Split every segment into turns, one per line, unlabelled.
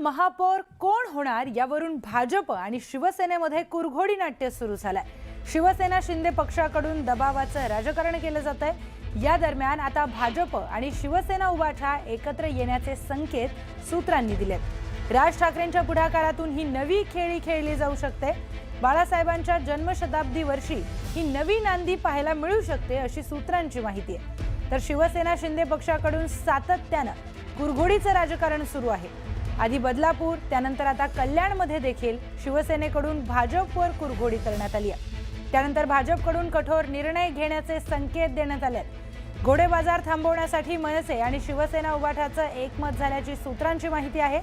महापौर कोण होणार यावरून भाजप आणि शिवसेनेमध्ये कुरघोडी नाट्य सुरू झालंय। शिवसेना शिंदे पक्षाकडून दबावाचं राजकारण केलं जातंय। या दरम्यान आता भाजप आणि शिवसेना उभाठा एकत्र येण्याचे संकेत सूत्रांनी दिलेत। राज ठाकरेंच्या पुढाकारातून ही नवी खेळी खेळली जाऊ शकते। बाळासाहेबांच्या जन्मशताब्दी वर्षी ही नवी नांदी पाहायला मिळू शकते अशी सूत्रांची माहिती आहे। तर शिवसेना शिंदे पक्षाकडून सातत्यानं कुरघोडीचं राजकारण सुरू आहे। आधी बदलापूर त्यानंतर आता कल्याणमध्ये देखील शिवसेनेकडून भाजपवर कुरघोडी करण्यात आली आहे। त्यानंतर भाजपकडून कठोर निर्णय घेण्याचे संकेत देण्यात आले। घोडे बाजार थांबवण्यासाठी मनसे आणि शिवसेना उभाठाचं एकमत झाल्याची सूत्रांची माहिती आहे।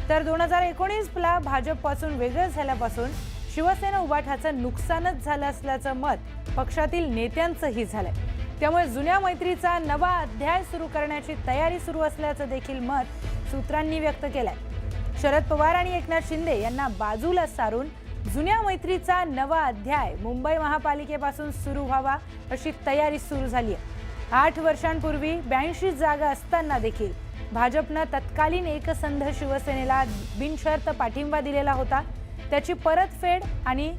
तर 2019ला भाजपपासून वेगळं झाल्यापासून शिवसेना उभाठाचं नुकसानच झालं असल्याचं मत पक्षातील नेत्यांचंही झालंय। त्यामुळे जुन्या मैत्रीचा नवा अध्याय सुरू करण्याची तयारी सुरू असल्याचं देखील मत सूत्रांनी व्यक्त केलंय। शरद पवार आणि एकनाथ शिंदे यांना बाजूला सारून जुन्या मैत्रीचा नवा अध्याय मुंबई महापालिकेपासून सुरू व्हावा अशी तयारी सुरू झाली आहे। 8 वर्षांपूर्वी 82 जागा असताना देखील भाजपनं तत्कालीन एकसंध शिवसेनेला बिनशर्त पाठिंबा दिलेला होता। त्याची परतफेड आणि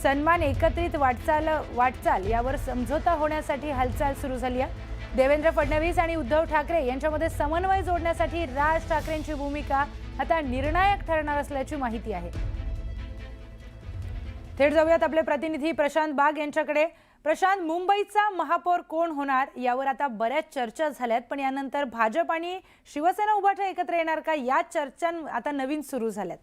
सन्मान एकत्रित वाटचाल यावर समझोता होण्यासाठी हालचाल सुरू झाली आहे। देवेंद्र फडणवीस आणि उद्धव ठाकरे यांच्यामध्ये समन्वय जोडण्यासाठी राज ठाकरेंची भूमिका आता निर्णायक ठरणार असल्याची माहिती आहे। थेट जाऊयात आपले प्रतिनिधी प्रशांत बाग यांच्याकडे। प्रशांत, मुंबईचा महापौर कोण होणार यावर आता बऱ्याच चर्चा झाल्यात, पण यानंतर भाजप आणि शिवसेना उभाठा एकत्र येणार का या चर्चा आता नवीन सुरू झाल्यात।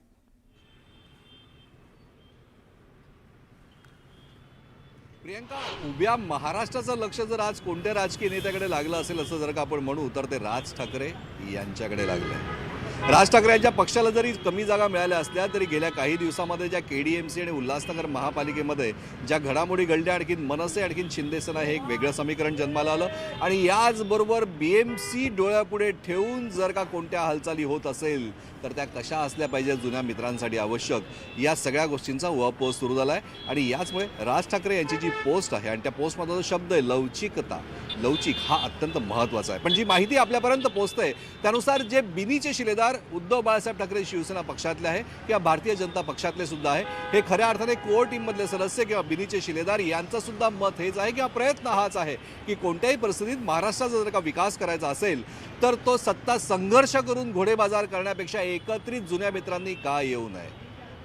प्रियंका, उभ्या महाराष्ट्राचं लक्ष जर आज कोणत्या राजकीय नेत्याकडे लागलं असेल असं जर का आपण म्हणू तर ते राज ठाकरे यांच्याकडे लागलंय। राज ठाकरे यांच्या पक्षाला जरी कमी जागा मिळाल्या असल्या तरी गेल्या काही दिवसामध्ये ज्या KDMC आणि उल्हासनगर महापालिकेमध्ये ज्या घडामोडी घडल्या, आणखीन मनसे आणखीन शिंदेसेना हे एक वेगळं समीकरण जन्माला आलं। आणि याचबरोबर BMC डोळ्यापुढे ठेवून जर का कोणत्या हालचाली होत असेल तर त्या कशा असल्या पाहिजे जुन्या मित्रांसाठी आवश्यक, या सगळ्या गोष्टींचा उहापोह सुरू झाला आहे। आणि याचमुळे राज ठाकरे यांची जी पोस्ट आहे आणि त्या पोस्टमधला जो शब्द आहे लवचिकता, लवचिक हा अत्यंत महत्त्वाचा आहे। पण जी माहिती आपल्यापर्यंत पोहोचते त्यानुसार जे बिनीचे शिलेदार उद्धव बाळासाहेब ठाकरे शिवसेना पक्षातले आहे किंवा भारतीय जनता पक्षातले सुद्धा आहे, हे खऱ्या अर्थाने कोर टीममधले सदस्य किंवा बिनीचे शिलेदार यांचं सुद्धा मत हेच आहे किंवा प्रयत्न हाच आहे की कोणत्याही परिस्थितीत महाराष्ट्राचा जर का विकास करायचा असेल तर तो सत्ता संघर्ष करून घोडेबाजार करण्यापेक्षा एकत्रित जुन्या मित्रांनी का येऊ नये।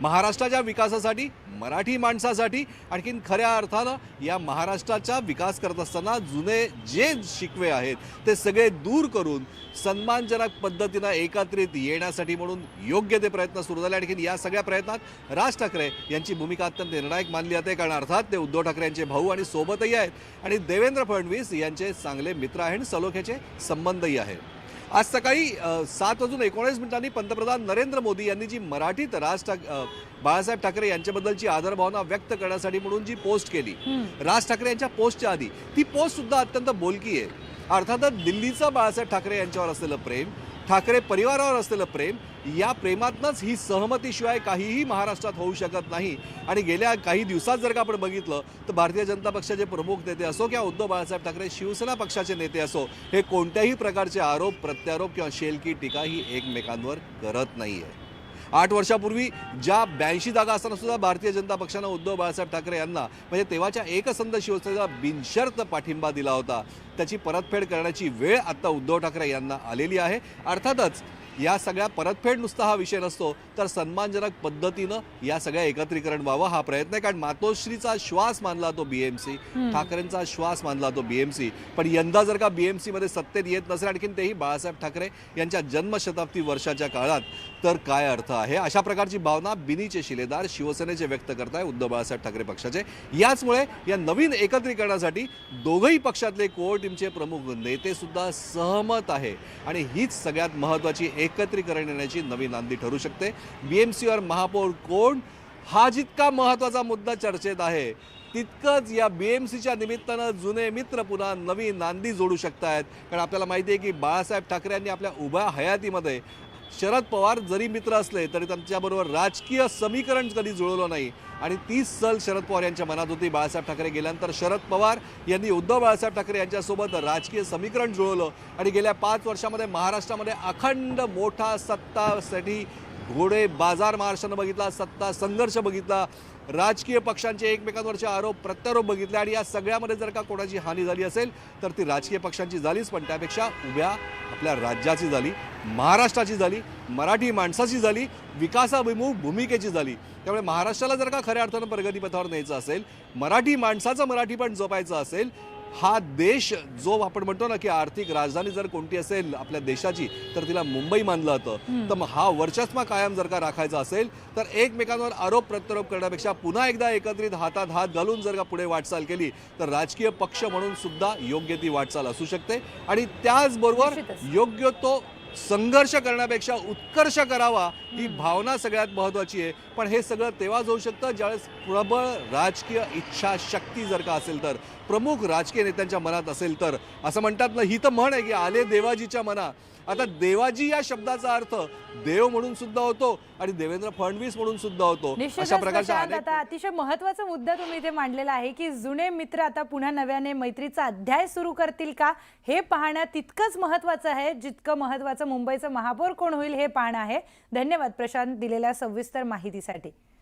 महाराष्ट्राच्या विकासासाठी, मराठी माणसासाठी, आणखीन खऱ्या अर्थानं या महाराष्ट्राचा विकास करत असताना जुने जे शिकवे आहेत ते सगळे दूर करून सन्मानजनक पद्धतीनं एकत्रित येण्यासाठी म्हणून योग्य ते प्रयत्न सुरू झाले। आणखीन या सगळ्या प्रयत्नात राज ठाकरे यांची भूमिका अत्यंत निर्णायक मानली जाते, कारण अर्थात ते उद्धव ठाकरे यांचे भाऊ आणि सोबतही आहेत आणि देवेंद्र फडणवीस यांचे चांगले मित्र आहेत, सलोख्याचे संबंधही आहेत। आज सकाळी 7:19 पंतप्रधान नरेंद्र मोदी यांनी जी मराठीत बाळासाहेब ठाकरे यांच्याबद्दलची आदरभावना व्यक्त करण्यासाठी म्हणून जी पोस्ट केली राज ठाकरे यांच्या पोस्टच्या आधी, ती पोस्ट सुद्धा अत्यंत बोलकी आहे। अर्थातच दिल्लीचं बाळासाहेब ठाकरे यांच्यावर असलेलं प्रेम, ठाकरे परिवारावर असलेलं प्रेम, या प्रेमातनंच ही सहमतीशिवाय काहीही महाराष्ट्रात होऊ शकत नाही। आणि गेल्या काही दिवसात जर का आपण बघितलं तर भारतीय जनता पक्षाचे प्रमुख नेते असो किंवा उद्धव बाळासाहेब ठाकरे शिवसेना पक्षाचे नेते असो, हे कोणत्याही प्रकारचे आरोप प्रत्यारोप किंवा शेलकी टीका ही एकमेकांवर करत नाही आहे। 8 वर्षापूर्वी ज्या 82 जागा असताना सुद्धा भारतीय जनता पक्षानं उद्धव बाळासाहेब ठाकरे यांना म्हणजे तेव्हाच्या एकसंध शिवसेनेला बिनशर्त पाठिंबा दिला होता, त्याची परतफेड करण्याची वेळ आता उद्धव ठाकरे यांना आलेली आहे। अर्थातच या सगळ्या परतफेड नुसता हा विषय नसतो तर सन्मानजनक पद्धतीनं या सगळ्या एकत्रीकरण व्हावं हा प्रयत्न आहे। कारण मातोश्रीचा श्वास मानला तो BMC, ठाकरेंचा श्वास मानला तो BMC, पण यंदा जर का BMC मध्ये सत्तेत येत नसेल आणखीन तेही बाळासाहेब ठाकरे यांच्या जन्मशताब्दी वर्षाच्या काळात, तर काय अर्थ आहे। अशा प्रकारची भावना बिनीचे शिलेदार शिवसेनेचे व्यक्त करताय उद्धव बाळासाहेब ठाकरे पक्षाचे। याचमुळे या नवीन एकत्रीकरणासाठी दोघंही पक्षातले कोर टीमचे प्रमुख नेते सुद्धा सहमत आहे आणि हीच सगळ्यात महत्त्वाची एकत्रीकरण येण्याची नवी नांदी ठरू शकते। BMCवर महापौर कोण हा जितका महत्त्वाचा मुद्दा चर्चेत आहे तितकंच या BMCच्या निमित्तानं जुने मित्र पुन्हा नवी नांदी जोडू शकतायत। कारण आपल्याला माहिती आहे की बाळासाहेब ठाकरे यांनी आपल्या उभ्या हयातीमध्ये शरद पवार जरी मित्र असले तरी त्यांच्याबरोबर राजकीय समीकरण कधी जुळवलं नाही आणि तीच सल शरद पवार यांच्या मनात होती। बाळासाहेब ठाकरे गेल्यानंतर शरद पवार यांनी उद्धव बाळासाहेब ठाकरे यांच्यासोबत राजकीय समीकरण जुळवलं आणि गेल्या 5 वर्षामध्ये महाराष्ट्रामध्ये अखंड मोठा सत्तासाठी घोडे बाजार महाराष्ट्रानं बघितला, सत्ता संघर्ष बघितला, राजकीय पक्षांचे एकमेकांवरचे आरोप प्रत्यारोप बघितले आणि या सगळ्यामध्ये जर का कोणाची हानी झाली असेल तर ती राजकीय पक्षांची झालीच, पण त्यापेक्षा उभ्या आपल्या राज्याची झाली, महाराष्ट्राची झाली, मराठी माणसाची झाली, विकासाभिमुख भूमिकेची झाली. त्यामुळे महाराष्ट्राला जर का खऱ्या अर्थानं प्रगतीपथावर न्यायचं असेल, मराठी माणसाचं मराठीपण जपायचं असेल, हा देश जो आपण म्हणतो ना की आर्थिक राजधानी जर कोणती असेल आपल्या देशाची तर तिला मुंबई मानलं जातं. तर मग हा वर्चस्व कायम जर का राखायचा असेल तर एकमेकांवर आरोप प्रत्यारोप करण्यापेक्षा पुन्हा एकदा एकत्रित हातात हात घालून जर का पुढे वाटचाल केली तर राजकीय पक्ष म्हणून सुद्धा योग्य ती वाटचाल असू शकते. आणि त्याचबरोबर योग्य तो संघर्ष करण्यापेक्षा उत्कर्ष करावा ही भावना सगळ्यात महत्त्वाची आहे. पण हे सगळं तेव्हाच होऊ शकतं ज्यावेळेस प्रबळ राजकीय इच्छाशक्ती जर का असेल तर, प्रमुख राजकीय नेत्यांच्या मनात असेल तर. असं म्हणतात ना, ही तर म्हण आहे की आले देवाजीच्या मना. आता देवाजी या शब्दाचा अर्थ देव म्हणून सुद्धा होतो आणि देवेंद्र फडणवीस म्हणून सुद्धा होतो. अशा प्रकारच्या
आता अतिशय महत्त्वाचा मुद्दा तुम्ही इथे मांडलेला आहे की जुने मित्र आता पुन्हा नव्याने मैत्रीचा अध्याय सुरू करतील का, हे पाहणं तितकंच महत्त्वाचं आहे जितकं महत्त्वाचं मुंबईचं महापौर कोण होईल हे पाहणं आहे. धन्यवाद प्रशांत दिलेल्या सविस्तर माहितीसाठी.